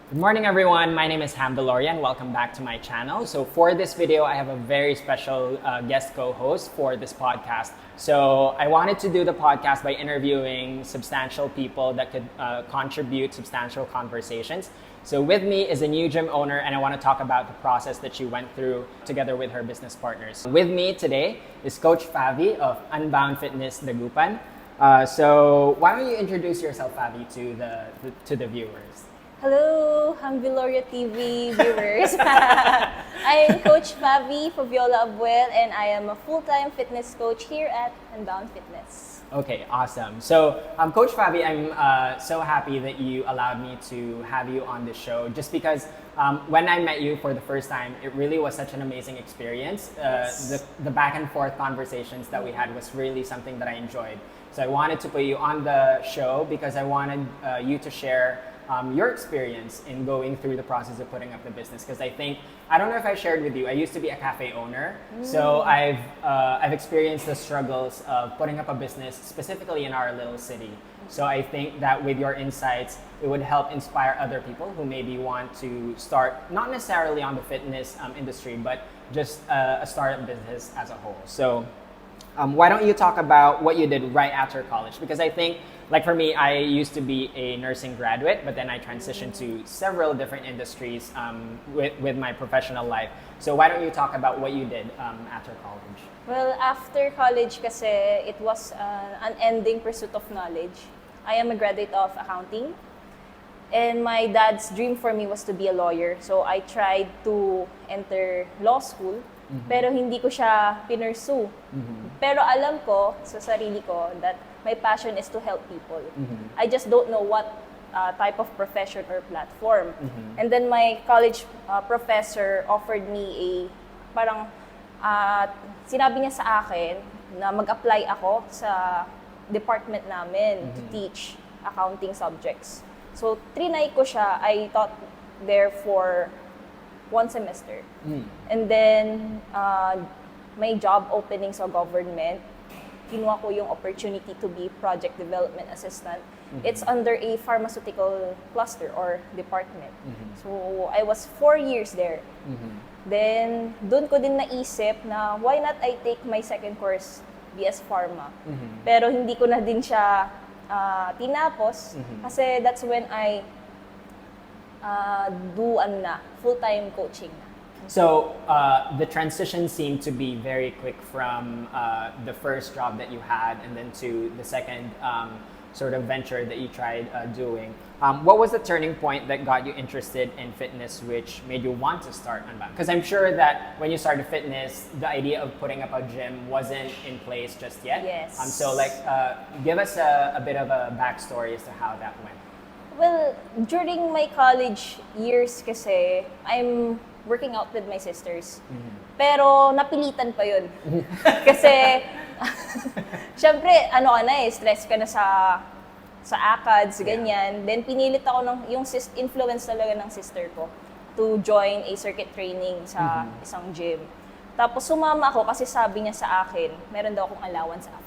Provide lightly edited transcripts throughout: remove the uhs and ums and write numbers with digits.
Good morning everyone, my name is Viloria and welcome back to my channel. So for this video, I have a very special guest co-host for this podcast. So I wanted to do the podcast by interviewing substantial people that could contribute substantial conversations. So with me is a new gym owner and I want to talk about the process that she went through together with her business partners. With me today is Coach Favi of Unbound Fitness, Dagupan. So why don't you introduce yourself, Favi, to the viewers? Hello, Viloria TV viewers. I am Coach Favi of Unbound and I am a full-time fitness coach here at Unbound Fitness. Okay, awesome. So, Coach Favi, I'm so happy that you allowed me to have you on this show just because when I met you for the first time, it really was such an amazing experience. Yes. The back and forth conversations that we had was really something that I enjoyed. So I wanted to put you on the show because I wanted you to share your experience in going through the process of putting up the business, because I don't know if I shared with you, I used to be a cafe owner, so I've experienced the struggles of putting up a business specifically in our little city. So I think that with your insights, it would help inspire other people who maybe want to start, not necessarily on the fitness industry, but just a startup business as a whole. So why don't you talk about what you did right after college? Because I think, like for me, I used to be a nursing graduate, but then I transitioned to several different industries with my professional life. So why don't you talk about what you did after college? Well, after college kasi, it was an unending pursuit of knowledge. I am a graduate of accounting and my dad's dream for me was to be a lawyer. So I tried to enter law school. Pero hindi ko siya pinursue. Pero alam ko sa sarili ko that my passion is to help people. I just don't know what type of profession or platform. And then my college professor offered me a parang sinabi niya sa akin na mag-apply ako sa department namin to teach accounting subjects. So trinay ko siya. I taught there for 1 semester. And then, may job opening sa government. Kinuha ko yung opportunity to be project development assistant. It's under a pharmaceutical cluster or department. So, I was 4 years there. Then, dun ko din naisip na why not I take my second course, BS Pharma. Pero hindi ko na din siya tinapos kasi that's when I do full-time coaching na. So the transition seemed to be very quick from the first job that you had and then to the second sort of venture that you tried doing. What was the turning point that got you interested in fitness, which made you want to start Unbound? Because I'm sure that when you started fitness, the idea of putting up a gym wasn't in place just yet. Yes. So give us a bit of a backstory as to how that went. Well, during my college years kasi, I'm working out with my sisters. Pero napilitan pa yun. Kasi, syempre, stress ka na sa ACADS, ganyan. Then pinilit ako yung influence talaga ng sister ko to join a circuit training sa isang gym. Tapos sumama ako kasi sabi niya sa akin, meron daw akong allowance after.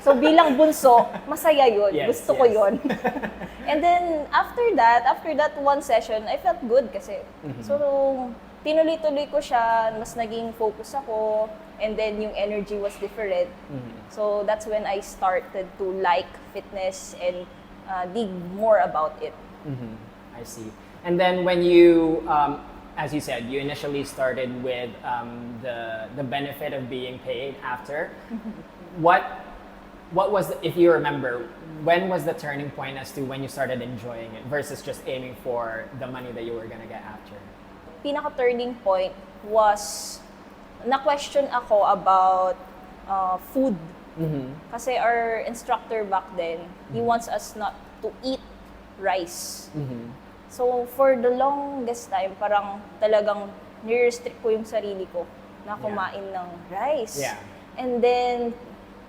So bilang bunso, masaya yun. Yes, Gusto ko yun. And then after that 1 session, I felt good kasi. So tinuloy-tuloy ko siya, mas naging focus ako, and then yung energy was different. So that's when I started to like fitness and dig more about it. I see. And then when you as you said, you initially started with the benefit of being paid after. What was, if you remember, when was the turning point as to when you started enjoying it versus just aiming for the money that you were gonna get after? Pinaka-turning point was na-question ako about food. Kasi our instructor back then, he wants us not to eat rice. So, for the longest time, parang talagang ni-restrict ko yung sarili ko na kumain ng rice. Yeah. And then,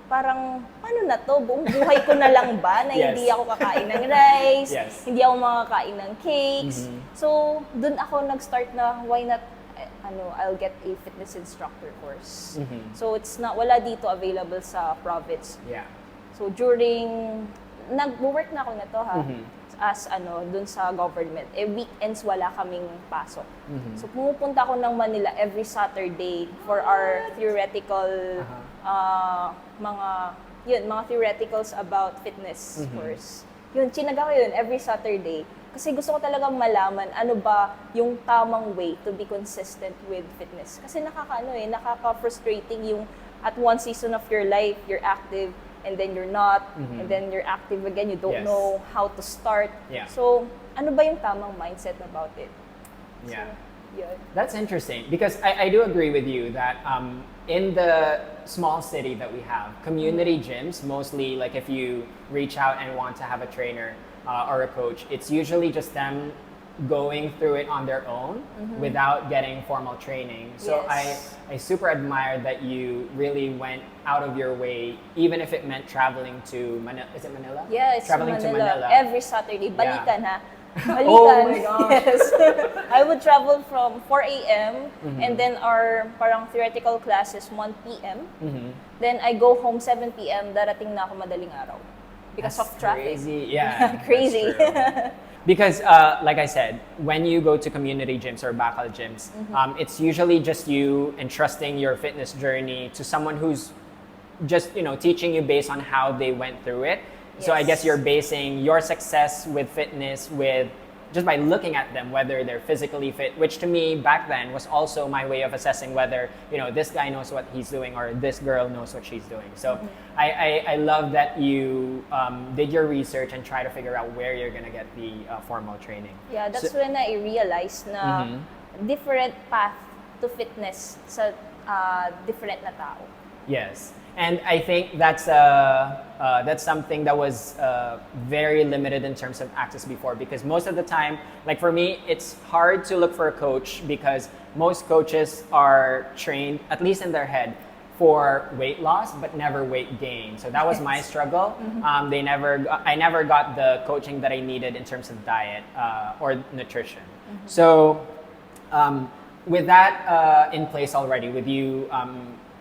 parang, paano na to? Buong buhay ko na lang ba na Yes. hindi ako kakain ng rice, Yes. hindi ako makakain ng cakes. So, dun ako nag-start na, why not, I'll get a fitness instructor course. So, wala dito available sa province. Yeah. So, nag-work na ako na to ha. as dun sa government. Weekends wala kaming pasok. So pumupunta ako ng Manila every Saturday for our theoretical mga theoreticals about fitness course. Yun, chinaga ko yun every Saturday. Kasi gusto ko talagang malaman ano ba yung tamang way to be consistent with fitness. Kasi nakaka-frustrating yung at one season of your life, you're active, and then you're not, and then you're active again, you don't know how to start. Yeah. So, ano ba yung tamang mindset about it? Yeah. So, yun. That's interesting because I do agree with you that in the small city that we have, community gyms, mostly like if you reach out and want to have a trainer or a coach, it's usually just them going through it on their own without getting formal training. So Yes. I super admire that you really went out of your way, even if it meant traveling to Manila. Is it Manila? Yeah, it's traveling to Manila every Saturday. Balikan ha. Balikan. Oh my gosh. Yes. I would travel from 4 a.m. and then our parang theoretical classes 1 p.m. Then I go home 7 p.m. Darating na ako madaling araw because That's of traffic. Crazy. Yeah. Crazy. That's true. Because, like I said, when you go to community gyms or bakal gyms, it's usually just you entrusting your fitness journey to someone who's just, teaching you based on how they went through it. So I guess Yes. you're basing your success with fitness just by looking at them, whether they're physically fit, which to me back then was also my way of assessing whether, this guy knows what he's doing or this girl knows what she's doing. So I love that you did your research and try to figure out where you're going to get the formal training. Yeah, that's when I realized na different path to fitness sa different na tao. Yes, and I think that's something that was very limited in terms of access before, because most of the time, like for me, it's hard to look for a coach because most coaches are trained, at least in their head, for weight loss but never weight gain. So that was my struggle. I never got the coaching that I needed in terms of diet or nutrition. So with that in place already, with you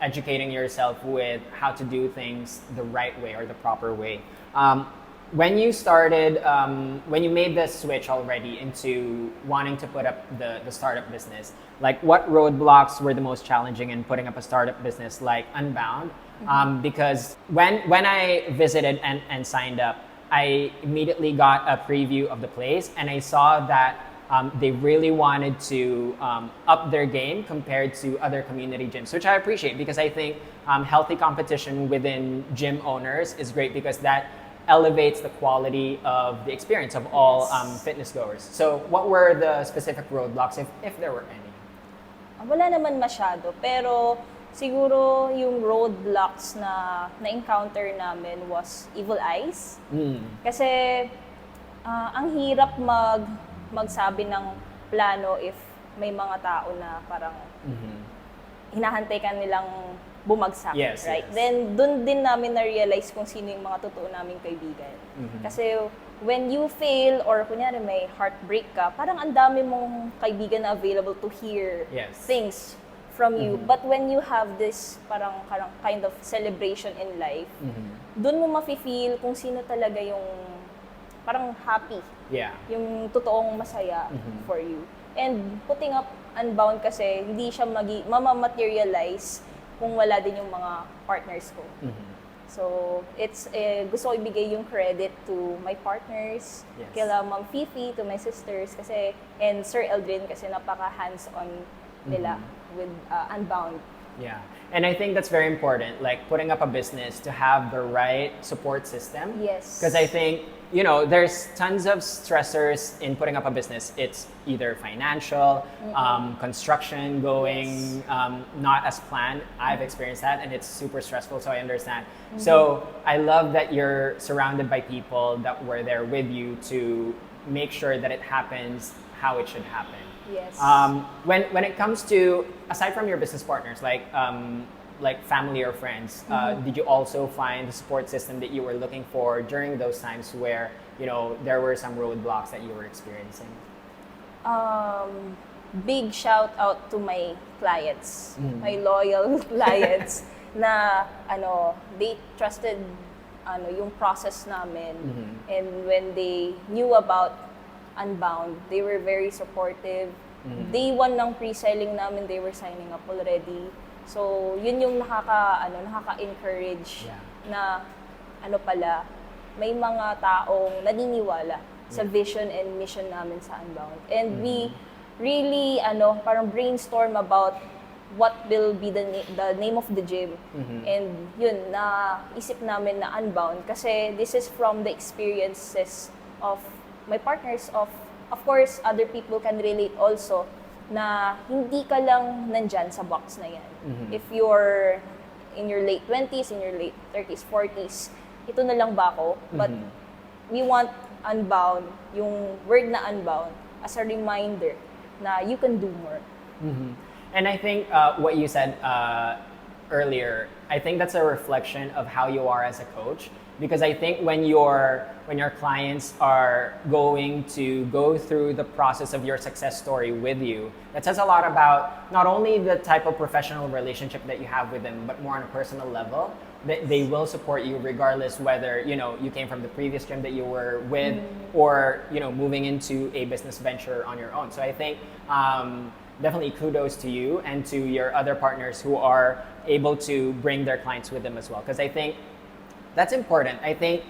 educating yourself with how to do things the right way or the proper way. When you started, when you made the switch already into wanting to put up the startup business, like what roadblocks were the most challenging in putting up a startup business like Unbound? Because when I visited and signed up, I immediately got a preview of the place and I saw that they really wanted to up their game compared to other community gyms, which I appreciate because I think healthy competition within gym owners is great because that elevates the quality of the experience of all fitness goers. So what were the specific roadblocks, if there were any? Wala naman masyado, pero siguro yung roadblocks na na-encounter namin was evil eyes. Kasi ang hirap magsabi ng plano if may mga tao na parang hinahantay ka nilang bumagsak, Yes, right? yes. Then dun din namin na-realize kung sino yung mga totoo naming kaibigan. Kasi when you fail or kunyari may heartbreak ka, parang ang dami mong kaibigan na available to hear things from you. But when you have this parang kind of celebration in life, dun mo mafe-feel kung sino talaga yung parang happy. Yeah. Yung totoong masaya for you. And putting up Unbound kasi hindi siya mama-materialize kung wala din yung mga partners ko. So, it's gusto ko ibigay yung credit to my partners, kila Ma'am Fifi, to my sisters kasi and Sir Eldrin kasi napaka hands-on nila with Unbound. Yeah. And I think that's very important, like putting up a business to have the right support system. Yes. Because I think, there's tons of stressors in putting up a business. It's either financial, construction going not as planned. I've experienced that and it's super stressful, so I understand. So I love that you're surrounded by people that were there with you to make sure that it happens how it should happen. Yes. When it comes to, aside from your business partners, like family or friends, did you also find the support system that you were looking for during those times where there were some roadblocks that you were experiencing? Big shout out to my clients, my loyal clients na they trusted yung process namin. And when they knew about Unbound, they were very supportive. Day one ng pre-selling namin, they were signing up already. So, yun yung nakaka-encourage na pala, may mga taong naniniwala sa vision and mission namin sa Unbound. And we really parang brainstorm about what will be the name of the gym. And yun, naisip namin na Unbound kasi this is from the experiences of my partners, of course, other people can relate also na hindi ka lang nandyan sa box na yan. If you're in your late 20s, in your late 30s, 40s, ito na lang ba ako? But we want Unbound, yung word na Unbound, as a reminder na you can do more. And I think what you said earlier, I think that's a reflection of how you are as a coach. Because I think when your clients are going to go through the process of your success story with you, that says a lot about not only the type of professional relationship that you have with them, but more on a personal level. They will support you regardless whether you came from the previous gym that you were with or moving into a business venture on your own. So I think definitely kudos to you and to your other partners who are able to bring their clients with them as well. Because I think that's important. I think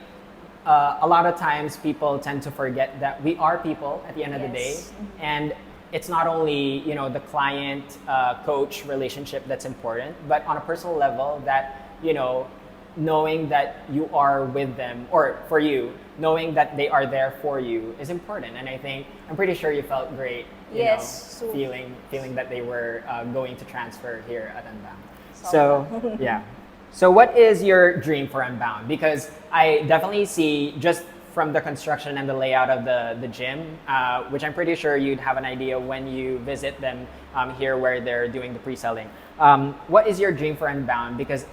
a lot of times people tend to forget that we are people at the end of the day. And it's not only the client coach relationship that's important, but on a personal level that knowing that you are with them, or for you, knowing that they are there for you is important. And I'm pretty sure you felt great, feeling that they were going to transfer here at Unbound. So, yeah. So what is your dream for Unbound? Because I definitely see, just from the construction and the layout of the gym, which I'm pretty sure you'd have an idea when you visit them here where they're doing the pre-selling. What is your dream for Unbound? Because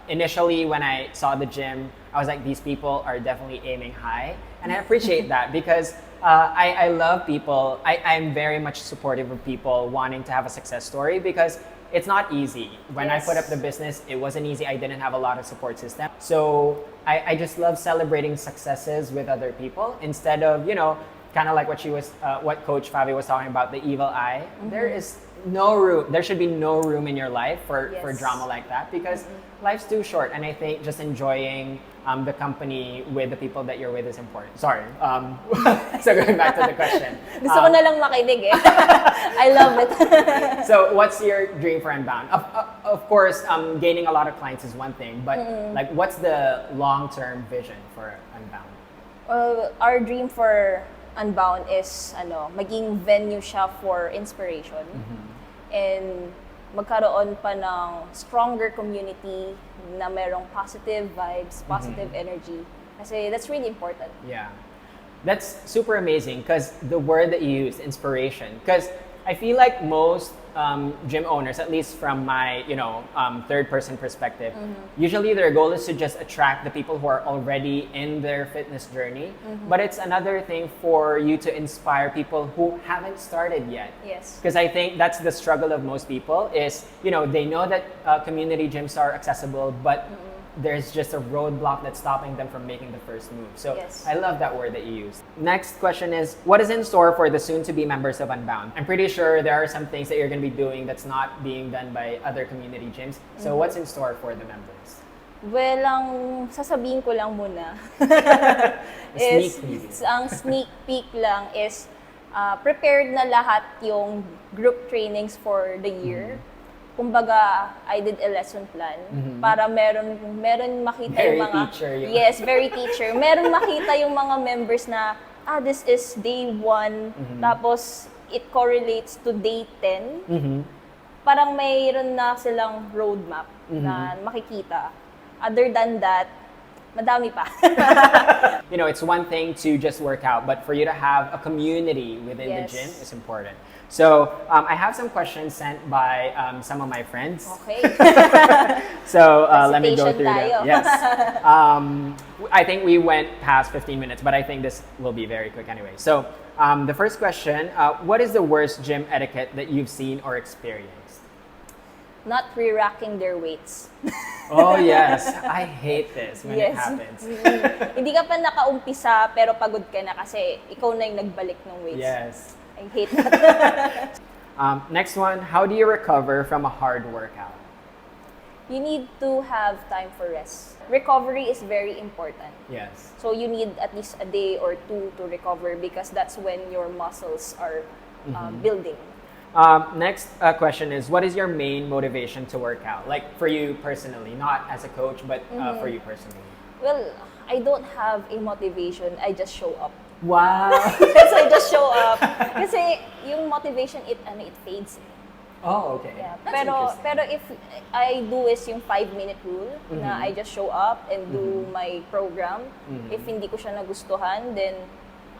initially when I saw the gym, I was like, these people are definitely aiming high. And I appreciate that because I love people. I'm very much supportive of people wanting to have a success story because it's not easy. When I put up the business, it wasn't easy. I didn't have a lot of support system. So I just love celebrating successes with other people instead of, kind of like what Coach Favi was talking about, the evil eye. There is no room. There should be no room in your life for drama like that because life's too short. And I think just enjoying the company with the people that you're with is important. Sorry. So going back to the question. Gusto ko na lang makinig eh. I love it. So what's your dream for Unbound? Of course, gaining a lot of clients is one thing, but like what's the long-term vision for Unbound? Our dream for Unbound is maging venue siya for inspiration and magkaroon pa ng stronger community na merong positive vibes, positive energy. Kasi that's really important. Yeah. That's super amazing because the word that you use, inspiration, because I feel like most gym owners, at least from my third-person perspective, usually their goal is to just attract the people who are already in their fitness journey. But it's another thing for you to inspire people who haven't started yet. Yes. Because I think that's the struggle of most people is they know that community gyms are accessible, but there's just a roadblock that's stopping them from making the first move. So I love that word that you used. Next question is, what is in store for the soon-to-be members of Unbound? I'm pretty sure there are some things that you're going to be doing that's not being done by other community gyms. So what's in store for the members? Well, ang sasabihin ko lang muna ang sneak peek lang is prepared na lahat yung group trainings for the year. Kumbaga, I did a lesson plan para meron makita very yung mga teacher yun. Yes, very teacher. Meron makita yung mga members na this is day 1 tapos it correlates to day 10. Parang mayroon na silang roadmap na makikita. Other than that, madami pa. It's one thing to just work out, but for you to have a community within the gym is important. So I have some questions sent by some of my friends. Okay. So let me go through tayo. them. Yes. I think we went past 15 minutes, but I think this will be very quick anyway. So the first question, what is the worst gym etiquette that you've seen or experienced? not re-racking their weights. Oh yes, I hate this when it happens. Hindi ka pa nakaumpisa pero pagod ka na kasi ikaw na yung nagbalik ng weights. Yes. I hate that. Next one, how do you recover from a hard workout? You need to have time for rest. Recovery is very important. Yes. So you need at least a day or two to recover because that's when your muscles are building. Next question is, what is your main motivation to work out? Like for you personally, not as a coach, but for you personally. Well, I don't have a motivation. I just show up. Wow. Yes, I just show up. Kasi yung motivation, it fades. Oh, okay. Yeah. That's Pero if I do is yung 5-minute rule na I just show up and do my program. If hindi ko siya nagustuhan, then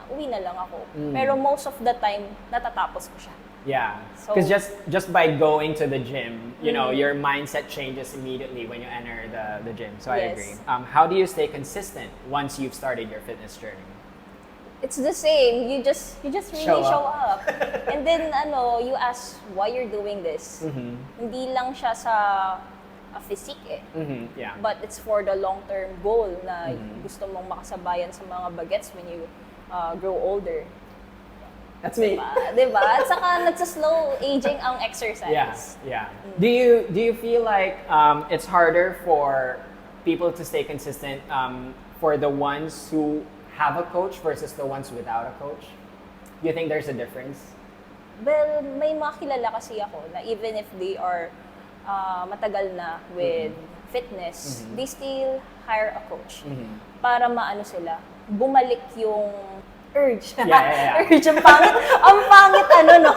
uwi na lang ako. Pero most of the time, natatapos ko siya. Yeah, So- because just by going to the gym, you know, your mindset changes immediately when you enter the gym. So I Yes. agree. How do you stay consistent once you've started your fitness journey? It's the same. You just really Show show up. up. And then you ask why you're doing this. Hindi lang siya sa physique eh. Yeah. But it's for the long-term goal na gusto mong makasabayan sa mga bagets when you grow older. That's me. Diba? At saka nagsa-slow aging ang exercise. Yeah. Do you feel like it's harder for people to stay consistent for the ones who have a coach versus the ones without a coach? Do you think there's a difference? Well, may mga kilala kasi ako na even if they are matagal na with fitness, they still hire a coach para maano sila, bumalik yung urge. Yeah. Urge, ang pangit no?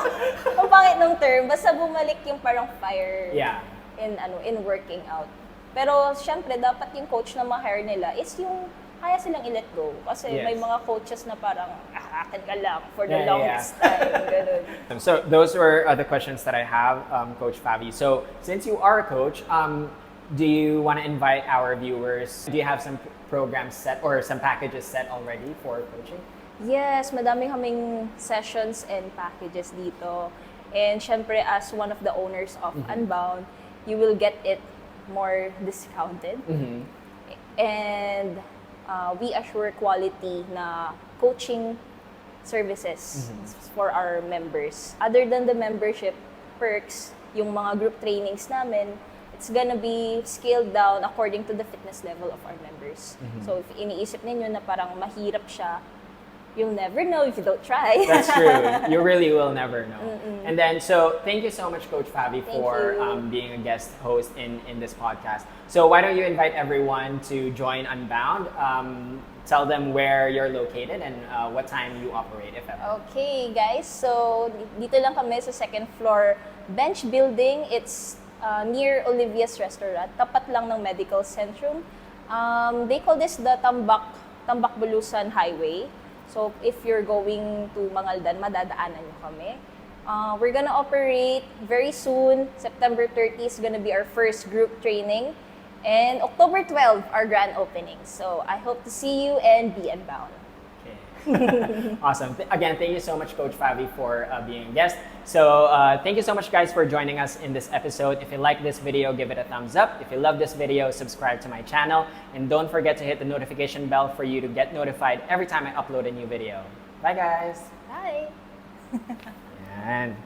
Ang pangit ng term, basta bumalik yung parang fire Yeah. in working out. Pero syempre, dapat yung coach na ma-hire nila is yung kaya silang i-let go. Kasi Yes. may mga coaches na parang, akin ka lang for the Yeah. longest time. Ganun. So those were the questions that I have, Coach Favi. So since you are a coach, do you want to invite our viewers? Do you have some programs set or some packages set already for coaching? Yes, madami kaming sessions and packages dito. And syempre, as one of the owners of Unbound, you will get it more discounted. And we assure quality na coaching services for our members. Other than the membership perks, yung mga group trainings namin, it's gonna be scaled down according to the fitness level of our members. So if iniisip ninyo na parang mahirap siya, you'll never know if you don't try. That's true. You really will never know. And then, so thank you so much, Coach Favi, for you. being a guest host in this podcast. So why don't you invite everyone to join Unbound? Tell them where you're located and what time you operate, if ever. Okay, guys. So, dito lang kami sa second floor bench building. It's near Olivia's Restaurant. Tapat lang ng Medical Centrum. They call this the Tambak Bulusan Highway. So, if you're going to Mangaldan, madadaanan nyo kami. We're gonna operate very soon. September 30 is gonna be our first group training. And October 12, our grand opening. So, I hope to see you and be Unbound. Okay. Awesome. Again, thank you so much, Coach Favi, for being a guest. So, thank you so much, guys, for joining us in this episode. If you like this video, give it a thumbs up. If you love this video, subscribe to my channel. And don't forget to hit the notification bell for you to get notified every time I upload a new video. Bye, guys. Bye! And